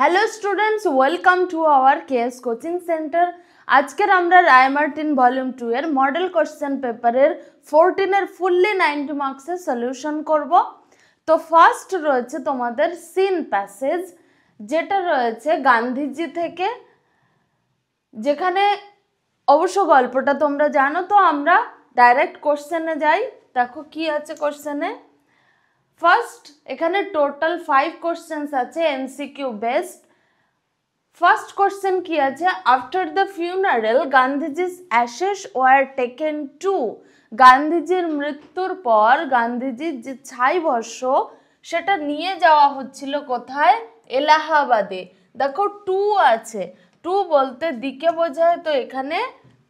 Hello students, welcome to our KS coaching centre. আজকের আমরা রায় Martin volume 2 এর model question পেপারের 14 এর ফুললি 90 মার্কসের সলিউশন করব। তো ফার্স্ট রয়েছে তোমাদের সিন প্যাসেজ, যেটা রয়েছে গান্ধীজি থেকে, যেখানে অবশ্য গল্পটা তোমরা জানো। তো আমরা ডাইরেক্ট কোশ্চেনে যাই। দেখো কি আছে কোশ্চেনে। ফার্স্ট এখানে টোটাল 5 কোশ্চেন্স আছে এমসিকিউ বেসড। ফার্স্ট কোশ্চেন কি আছে, after the funeral Gandhiji's Ashes were taken to. গান্ধীজির মৃত্যুর পর গান্ধীজির যে ছাই ভস্য সেটা নিয়ে যাওয়া হচ্ছিল কোথায়? এলাহাবাদে। দেখো টু আছে, টু বলতে দিকে বোঝায়, তো এখানে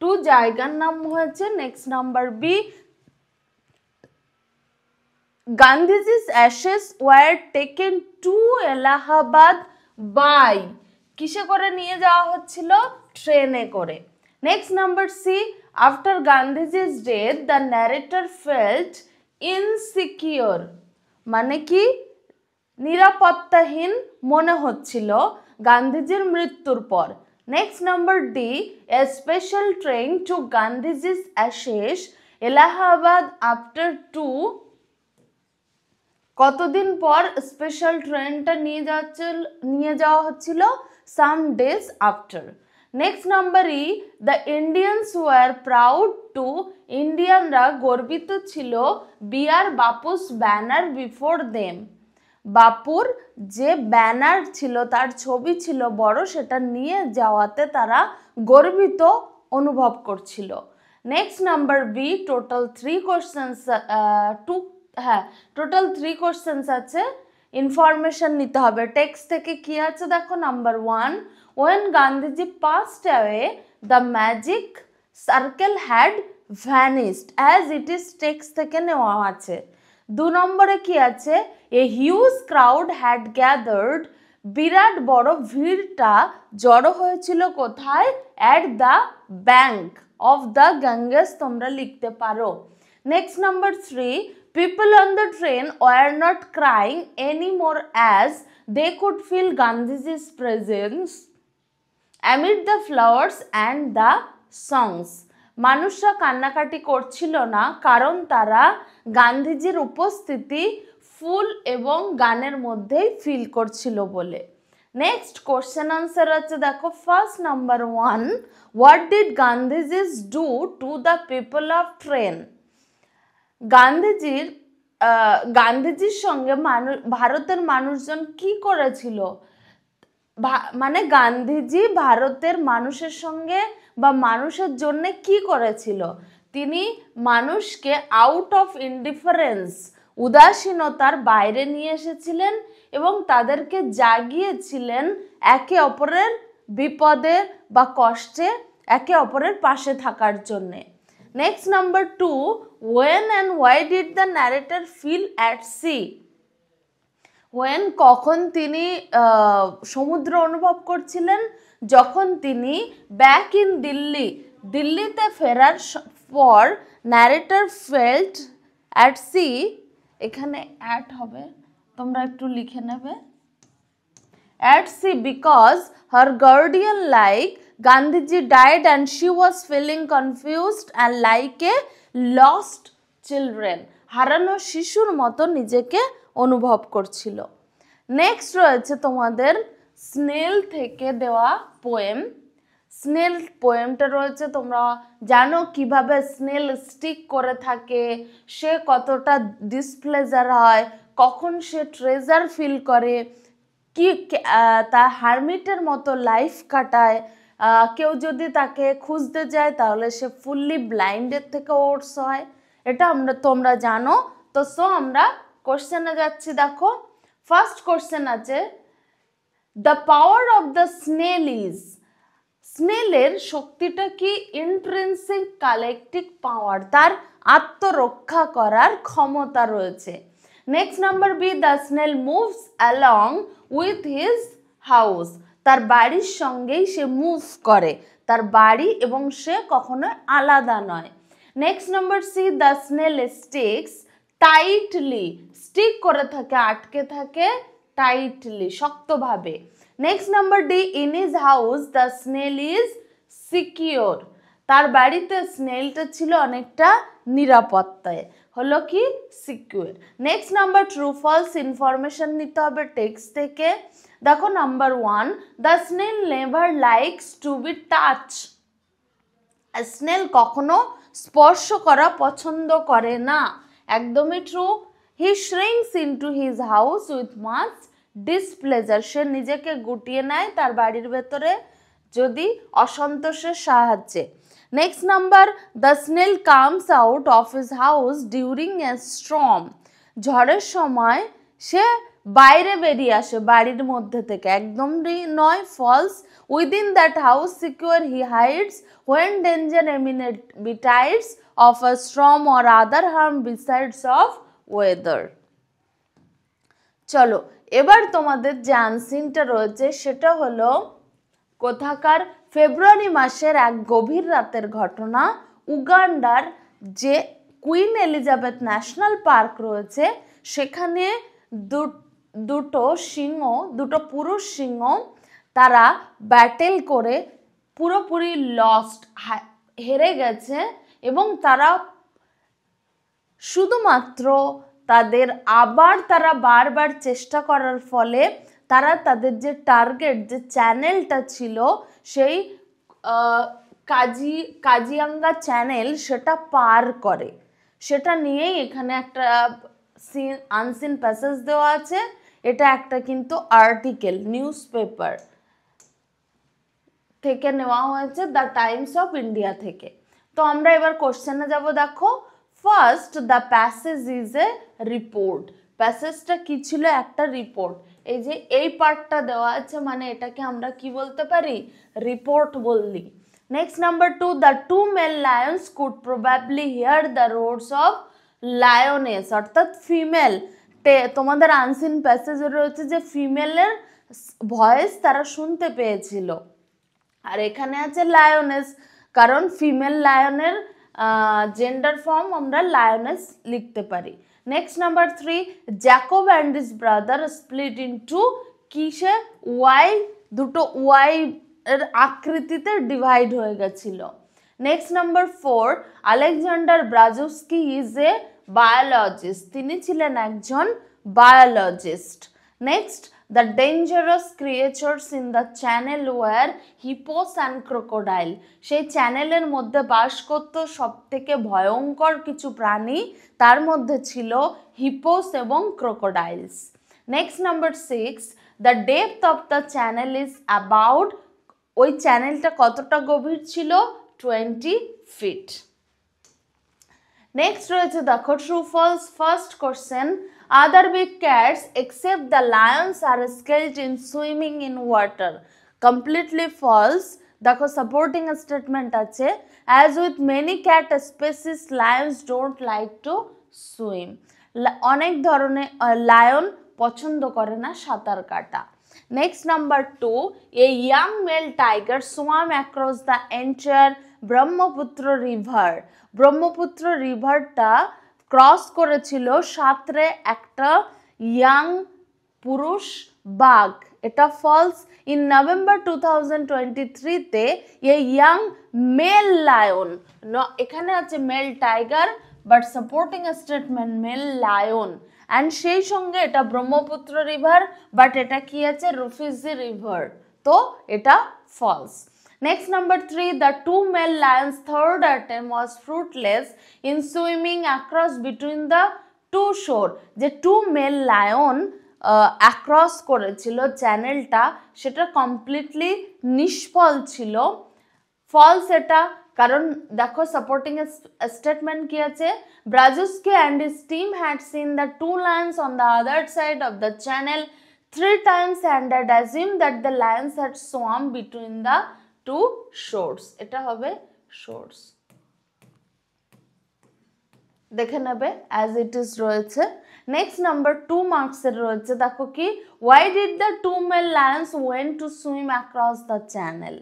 টু জায়গার নাম হয়েছে। Next number B, Gandhi's ashes were taken to Allahabad by, কিসে করে নিয়ে যাওয়া হচ্ছিল? ট্রেনে করে। Next number C, after Gandhiji's death the narrator felt insecure, মানে কি নিরাপত্তাহীন মনে হচ্ছিল গান্ধীজির মৃত্যুর পর। Next number D, a special train to Gandhiji's ashes Allahabad after to, কতদিন পর স্পেশাল ট্রেনটা নিয়ে যাওয়া হচ্ছিল? Some days after. Next number E, the Indians were proud to, ইন্ডিয়ানরা গর্বিত ছিল bear Bapu's banner before them, বাপুর যে ব্যানার ছিল, তার ছবি ছিল বড়, সেটা নিয়ে যাওয়াতে তারা গর্বিত অনুভব করছিল। Next number B, total 3 questions, total 3 questions আছে, ইনফরমেশন নিতে হবে। টেক্সট থেকে কি আছে দেখো। Number 1, when Gandhiji passed away the magic circle had vanished, as it is text থেকে নেওয়া আছে। 2 নম্বরে কি আছে, a huge crowd had gathered, বিরাট বড় ভিড়টা জড়ো হয়েছিল কোথায়? At the bank of the Ganges, তোমরা লিখতে পারো। Next number 3, people on the train were not crying anymore as they could feel Gandhiji's presence amid the flowers and the songs. মানুষরা কান্নাকাটি করছিল না, কারণ তারা গান্ধীজির উপস্থিতি ফুল এবং গানের মধ্যেই ফিল করছিল বলে। নেক্সট কোশ্চেন আনসার আছে দেখো। First number 1, what did Gandhiji's do to the people of train. গান্ধীজির সঙ্গে ভারতের মানুষজন কি করেছিল? মানে গান্ধীজি ভারতের মানুষের সঙ্গে বা মানুষের জন্য কি করেছিল? তিনি মানুষকে আউট অফ ইনডিফারেন্স, উদাসীনতার বাইরে নিয়ে এসেছিলেন এবং তাদেরকে জাগিয়েছিলেন একে অপরের বিপদে বা কষ্টে একে অপরের পাশে থাকার জন্যে। Next number 2, when and why did the narrator feel at sea? when, কখন তিনি সমুদ্র অনুভব করছিলেন? যখন তিনি ব্যাক ইন দিল্লি, দিল্লিতে ফেরার পর ন্যারেটর ফেল্ট অ্যাট সি, এখানে অ্যাট হবে, তোমরা একটু লিখে নেবে। At sea because her guardian like Gandhiji died and she was feeling confused and like a lost children, হারানো শিশুর মতো নিজেকে অনুভব করছিল। নেক্সট রয়েছে তোমাদের স্নেল থেকে দেওয়া পোয়েম। স্নেল পোয়েমটা রয়েছে, তোমরা জানো কিভাবে স্নেল স্টিক করে থাকে, সে কতটা ডিসপ্লেজার হয়, কখন সে ট্রেজার ফিল করে, কি তার হারমিটের মতো লাইফ কাটায়, কেউ যদি তাকে খুঁজতে যায় তাহলে সে ফুললি ব্লাইন্ডের থেকে ওর্স হয়, এটা তোমরা জানো। তো আমরা কোশ্চেনে যাচ্ছি। দেখো ফার্স্ট কোশ্চেন আছে, the power of the snail is, স্নেলের শক্তিটা কি? ইন্ট্রিনসিক কালেকটিভ পাওয়ার, তার আত্মরক্ষা করার ক্ষমতা রয়েছে। Next number B, the snail moves along with his house, তার বাড়ির সঙ্গেই সে মুভ করে, তার বাড়ি এবং সে কখনো আলাদা নয়। Next number C, the snail sticks tightly, stick করে থাকে, আটকে থাকে টাইটলি, শক্তভাবে। Next number D, in his house the snail is secure, তার বাড়িতে স্নেলটা ছিল অনেকটা নিরাপত্তায়, হলো কি secure. Next number true false information নিতে হবে টেক্সট থেকে। দেখো number 1, the snail never likes to be touch, snail কখনো স্পর্শ করা পছন্দ করে না, একদমই true. He shrinks into his house with much displeasure, সে নিজেকে গুটিয়ে নেয় তার বাড়ির ভেতরে যদি অসন্তোষের সাহায্যে। Next number, the snail comes out of his house during a Sturm, ঝড়ের সময় সে বাইরে বেরিয়ে আসে বাড়ির মধ্যে থেকে, একদমই নয়, false. Within that house secure he hides when danger imminent betides of a storm or other harm besides of weather। চলো এবার তোমাদের যে আনসিনটা রয়েছে সেটা হলো কোথাকার, ফেব্রুয়ারি মাসের এক গভীর রাতের ঘটনা, উগান্ডার যে কুইন এলিজাবেথ ন্যাশনাল পার্ক রয়েছে সেখানে দুটো পুরুষ সিংহ তারা ব্যাটেল করে পুরোপুরি লস্ট, হেরে গেছে, এবং তারা শুধুমাত্র তারা বারবার চেষ্টা করার ফলে তারা তাদের যে টার্গেট, যে চ্যানেলটা ছিল সেই কাজিরাঙ্গা চ্যানেল, সেটা পার করে। সেটা নিয়েই এখানে একটা আনসিন প্যাসেজ দেওয়া আছে। এটা একটা কিন্তু আর্টিকেল, নিউজ পেপার থেকে নেওয়া হয়েছে, দ্য টাইমস অফ ইন্ডিয়া থেকে। তো আমরা এবার কোশ্চেনে যাব। দেখো first, the passage is a report, প্যাসেজটা কি ছিল, একটা রিপোর্ট। এই যে এই পার্টটা দেওয়া আছে মানে এটাকে আমরা কি বলতে পারি, রিপোর্ট বললি। Next number 2, the two mail Lions could probably here the roads of lioness, অর্থাৎ ফিমেল, তোমাদের আনসিন প্যাসেজে রয়েছে যে ফিমেলের ভয়েস তারা শুনতে পেয়েছিল, আর এখানে আছে লায়নেস, কারণ ফিমেল লায়নের জেন্ডার ফর্ম আমরা লায়নেস লিখতে পারি। Next number 3, Jacob and his brother split into, কিসে, ওয়াই, দুটো ওয়াই এর আকৃতিতে ডিভাইড হয়ে গেছিল। Next number 4, Alexander Braczkowski is a biologist, তিনি ছিলেন একজন biologist. Next, the dangerous creatures in the channel were hippos and crocodile, সেই চ্যানেলের মধ্যে বাস করত সব থেকে ভয়ঙ্কর কিছু প্রাণী, তার মধ্যে ছিল হিপোস এবং crocodiles. Next number 6, the depth of the channel is about, ওই চ্যানেলটা কতটা গভীর ছিল, 20 feet। নেক্সট রয়েছে দেখো true false. First question, other big cats except the lions are skilled in swimming in water, completely false। দেখো supporting statement আছে, as with many cat species lions don't like to swim, অনেক ধরনের lion পছন্দ করে না সাঁতার কাটা। Next number 2, a young male tiger swam across the entire Brahmaputra river, Brahmaputra রিভারটা ক্রস করেছিল সাঁতরে একটা ইয়াং পুরুষ বাঘ, এটা ফলস। ইন নভেম্বর 2023-তে এই ইয়াং মেল লায়ন, এখানে আছে male tiger but supporting statement male lion, and সেই সঙ্গে এটা ব্রহ্মপুত্র রিভার বাট এটা কি আছে, রুফিজি রিভার, তো এটা false. Next number 3, the two male lions' third attempt was fruitless in swimming across between the two shore, যে টু মেল লায়ন অ্যাক্রস করেছিল চ্যানেলটা, সেটা কমপ্লিটলি নিষ্ফল ছিল, ফলস এটা। কারণ দেখো সাপোর্টিং স্টেটমেন্ট কি আছে, Braczkowski and his team had seen the two lions on the other side of the channel 3 times and had assumed that the lions had swum between the two shores, এটা হবে shores, দেখে নেবে as it is রয়েছে। Next number 2 মার্কসের রয়েছে, দেখো কি, why did the two male lions went to swim across the channel,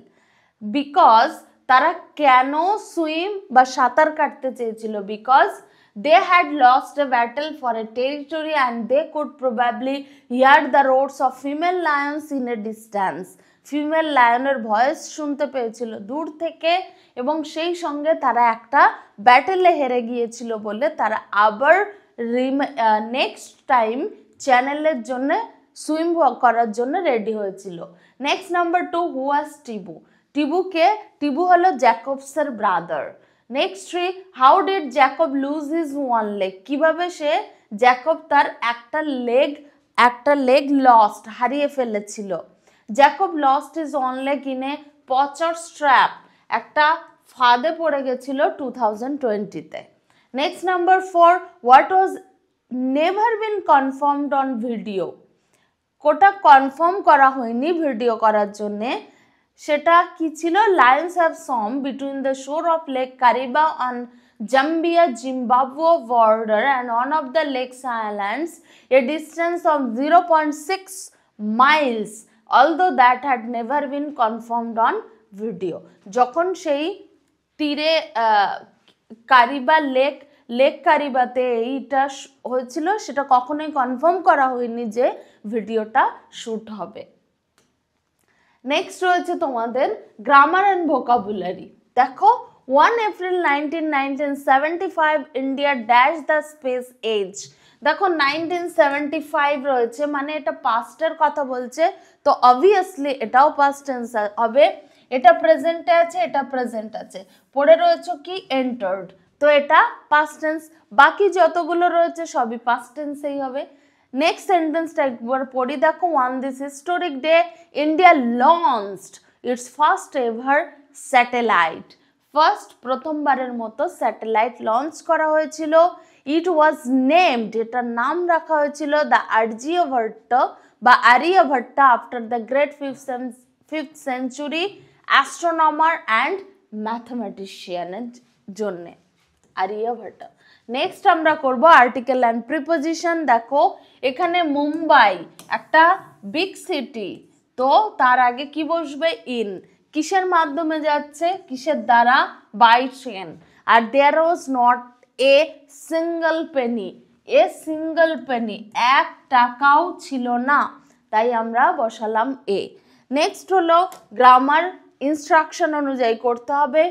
because তারা কেন সুইম বা সাঁতার কাটতে চেয়েছিল, because They had lost a battle for a territory and they could probably hear the roars of female lions in a distance. Female লায়নের voice শুনতে পেয়েছিল দূর থেকে এবং সেই সঙ্গে তারা একটা ব্যাটেলে হেরে গিয়েছিল বলে তারা আবার নেক্সট টাইম চ্যানেলের জন্য সুইম করার জন্য রেডি হয়েছিল। নেক্সট নাম্বার 2, হু ওয়াজ টিবু? টিবু হলো জ্যাকবসের brother. Next 3, how did Jacob lose his one leg? কিভাবে জ্যাকব তার একটা লেগ লস্ট হারিয়ে ফেলেছিল। Jacob lost his one leg in a poacher's trap, একটা ফাঁদে পড়ে গেছিল 2020-তে। Next number 4, what was never been confirmed on video? কোটা কনফার্ম করা হয়নি ভিডিও করার জন্যে, সেটা কি ছিল? Lions have swum between the shore of Lake Kariba on Zambia Zimbabwe border and one of the lakes islands a distance of 0.6 miles, although that had never been confirmed on video. যখন সেই তীরে কারিবা lake কারিবাতে এইটা হয়েছিল সেটা কখনোই confirm করা হয়নি যে ভিডিওটা শ্যুট হবে। নেক্সট রয়েছে তোমাদের গ্রামার অ্যান্ড ভোকাবুলারি। দেখো 1 April 1975 India dash the space age. দেখো 1975 রয়েছে মানে এটা পাস্টের কথা বলছে, তো অবভিয়াসলি এটাও পাস্ট টেন্স হবে। এটা প্রেজেন্টে আছে, এটা প্রেজেন্ট আছে, পড়ে রয়েছে কি এন্টার্ড, তো এটা পাস্ট টেন্স। বাকি যতগুলো রয়েছে সবই পাস্ট টেন্সেই হবে। নেক্সট সেন্টেন্সটা একবার পড়ি দেখো, on this historic day India launched its first ever satellite. প্রথমবারের মতো স্যাটেলাইট লঞ্চ করা হয়েছিল। ইট ওয়াজ নেমড, এটার নাম রাখা হয়েছিল দ্য আর্যভট্ট বা Aryabhata after the great 5th century astronomer and ম্যাথমেটিশিয়ানের জন্যে আর্যভট্ট। নেক্সট আমরা করব আর্টিকেল অ্যান্ড প্রিপোজিশন। দেখো এখানে মুম্বাই একটা বিগ সিটি, তো তার আগে কি বসবে? ইন। কিসের মাধ্যমে যাচ্ছে? কিসের দ্বারা? By train. আর there was not a single penny, এক টাকাও ছিল না, তাই আমরা বসালাম এ। নেক্সট হলো গ্রামার ইনস্ট্রাকশন অনুযায়ী করতে হবে।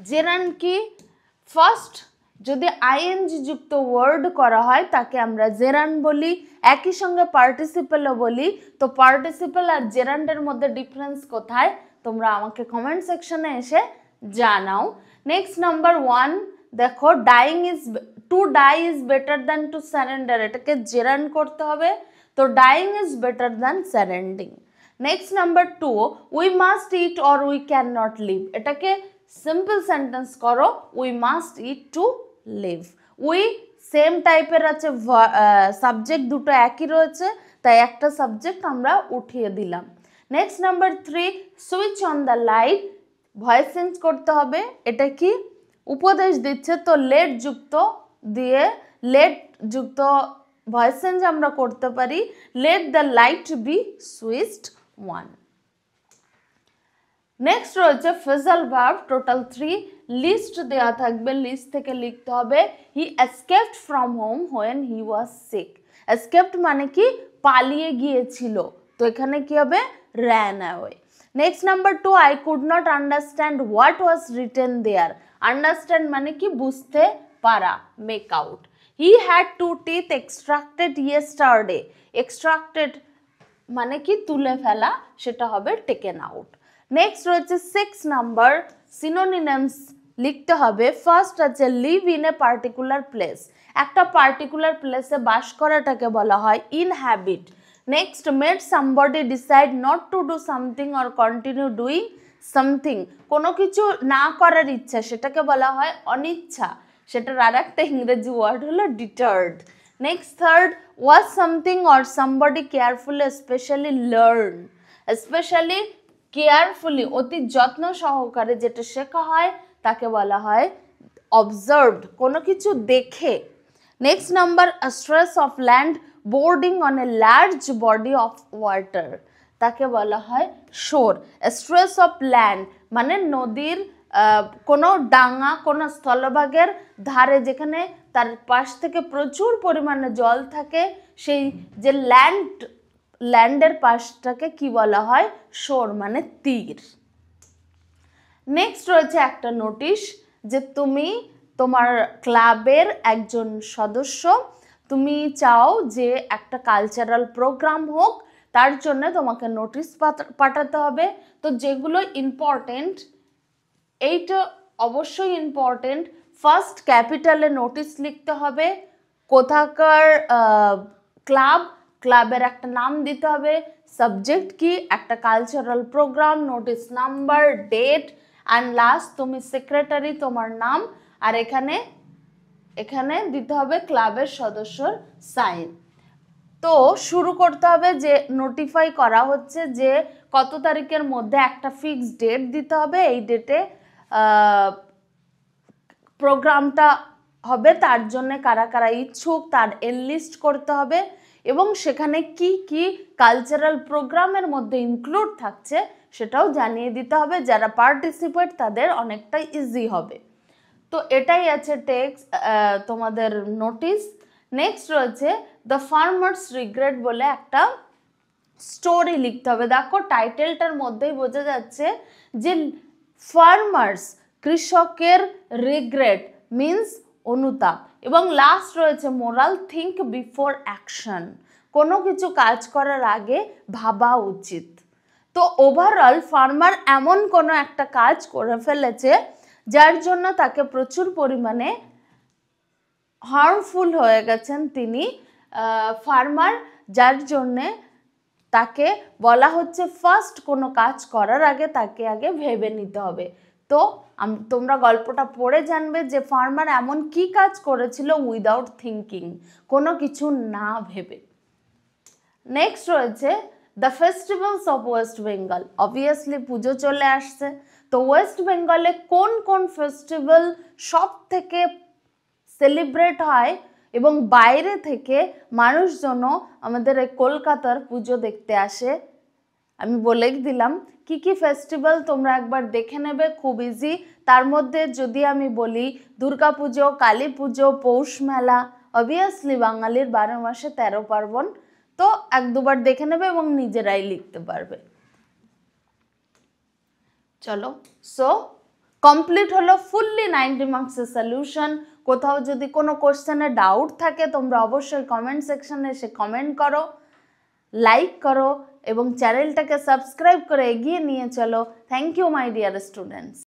জেরান্ড কি? ফার্স্ট যদি আইএনজি যুক্ত ওয়ার্ড করা হয় তাকে আমরা জেরান্ড বলি, একই সঙ্গে পার্টিসিপেলও বলি। তো পার্টিসিপেল আর জেরান্ডের মধ্যে ডিফারেন্স কোথায় তোমরা আমাকে কমেন্ট সেকশনে এসে জানাও। নেক্সট নাম্বার 1 দেখো, to die is better than to surrender, এটাকে জেরান্ড করতে হবে। তো dying is better than surrendering. Next number 2, we must eat or we can not live, এটাকে সিম্পল সেন্টেন্স করো, we must eat to live. We same টাইপের আছে, subject দুটো একই রয়েছে, তাই একটা সাবজেক্ট আমরা উঠিয়ে দিলাম। Next number 3, switch on the light, voice change করতে হবে। এটা কি উপদেশ দিচ্ছে, তো লেট যুক্ত ভয়েস চেঞ্জ আমরা করতে পারি, let the light be switched on. Next রয়েছে ফ্রেজাল ভার্ব, টোটাল 3। লিস্ট দেওয়া থাকবে, লিস্ট থেকে লিখতে হবে he escaped from home when he was sick. Escaped মানে কি? পালিয়ে গিয়েছিল, তো এখানে কি হবে? ran away. Next number 2, I could not understand what was written there. Understand মানে কি? বুঝতে পারা, make out. He had 2 teeth extracted yesterday. Extracted মানে কি? তুলে ফেলা, সেটা হবে টেকেন আউট। নেক্সট রয়েছে 6 নাম্বার, সিনোনিমস লিখতে হবে। ফার্স্ট আছে live in a particular place, একটা পার্টিকুলার প্লেসে বাস করাটাকে বলা হয় inhabit. Next made somebody decide not to do something or continue doing something, কোনো কিছু না করার ইচ্ছা সেটাকে বলা হয় অনিচ্ছা, সেটার আর একটা ইংরেজি ওয়ার্ড হলো deterred. Next third, was something or somebody carefully specially learn, specially carefully অতি যত্ন সহকারে যেটা শেখা হয় তাকে বলা হয় অবজার্ভড, কোনো কিছু দেখে। Next number, stress of land boarding on a large body of water, তাকে বলা হয় শোর। স্ট্রেস অফ ল্যান্ড মানে নদীর কোনো ডাঙা, কোনো স্থলভাগের ধারে যেখানে তার পাশ থেকে প্রচুর পরিমাণে জল থাকে, সেই যে ল্যান্ডের পাশটাকে কি বলা হয়? শোর, মানে তীর। নেক্সট রয়েছে একটা নোটিশ যে তুমি তোমার ক্লাবের একজন সদস্য, তুমি চাও যে একটা কালচারাল প্রোগ্রাম হোক, তার জন্য তোমাকে নোটিশ পাঠাতে হবে। তো যেগুলো ইম্পর্টেন্ট, এইটা অবশ্যই ইম্পর্টেন্ট। ফার্স্ট, ক্যাপিটালে নোটিশ লিখতে হবে, কোথাকার ক্লাবের একটা নাম দিতে হবে, সাবজেক্ট কি, একটা cultural programme, notice number, date, and last তুমি সেক্রেটারি, তোমার নাম, আর এখানে দিতে হবে ক্লাবের সদস্যর সাইন। তো শুরু করতে হবে যে নোটিফাই করা হচ্ছে যে কত তারিখের মধ্যে একটা ফিক্সড ডেট দিতে হবে, এই ডেটে প্রোগ্রামটা হবে, তার জন্য কারা কারা ইচ্ছুক তার এনলিস্ট করতে হবে, এবং সেখানে কি কি কালচারাল প্রোগ্রামের মধ্যে ইনক্লুড থাকছে সেটাও জানিয়ে দিতে হবে। যারা পার্টিসিপেট তাদের অনেকটাই ইজি হবে। তো এটাই আছে টেক্সট, তোমাদের নোটিশ। নেক্সট রয়েছে দ্য ফার্মার্স রিগ্রেট বলে একটা স্টোরি লিখতে হবে। দেখো টাইটেলটার মধ্যেই বোঝা যাচ্ছে যে ফার্মার্স, কৃষকের, রিগ্রেট মিন্স অনুতাপ, এবং লাস্ট রয়েছে মোরাল, থিঙ্ক বিফোর অ্যাকশন, কোনো কিছু কাজ করার আগে ভাবা উচিত। তো ওভারঅল ফার্মার এমন কোনো একটা কাজ করে ফেলেছে যার জন্য তাকে প্রচুর পরিমাণে হার্মফুল হয়ে গেছেন তিনি ফার্মার, যার জন্যে তাকে বলা হচ্ছে ফার্স্ট কোনো কাজ করার আগে তাকে আগে ভেবে নিতে হবে। তো তোমরা গল্পটা পড়ে জানবে যে ফার্মার এমন কি কাজ করেছিল উইদাউট থিঙ্কিং, কোনো কিছু না ভেবে। নেক্সট রয়েছে the festivals of West Bengal. Obviously পুজো চলে আসছে, তো ওয়েস্ট বেঙ্গলে কোন কোন ফেস্টিভ্যাল সব থেকে সেলিব্রেট হয় এবং বাইরে থেকে মানুষজন আমাদের এই কলকাতার পুজো দেখতে আসে, আমি বলেই দিলাম কি কি ফেস্টিভ্যাল তোমরা একবার দেখে নেবে, খুব ইজি। তার মধ্যে যদি আমি বলি দুর্গা পুজো, কালী পুজো, পৌষ মেলা, অবভিয়াসলি বাঙালির 12 মাসে 13 পার্বণ, তো এক দুবার দেখে নেবে এবং নিজেরাই লিখতে পারবে। চলো, সো কমপ্লিট হলো ফুললি 90 মার্কসের সলিউশন। কোথাও যদি কোনো কোশ্চেনে ডাউট থাকে তোমরা অবশ্যই কমেন্ট সেকশনে এসে কমেন্ট করো, লাইক করো এবং চ্যানেলটাকে সাবস্ক্রাইব করে এগিয়ে নিয়ে চলো। Thank you my dear students.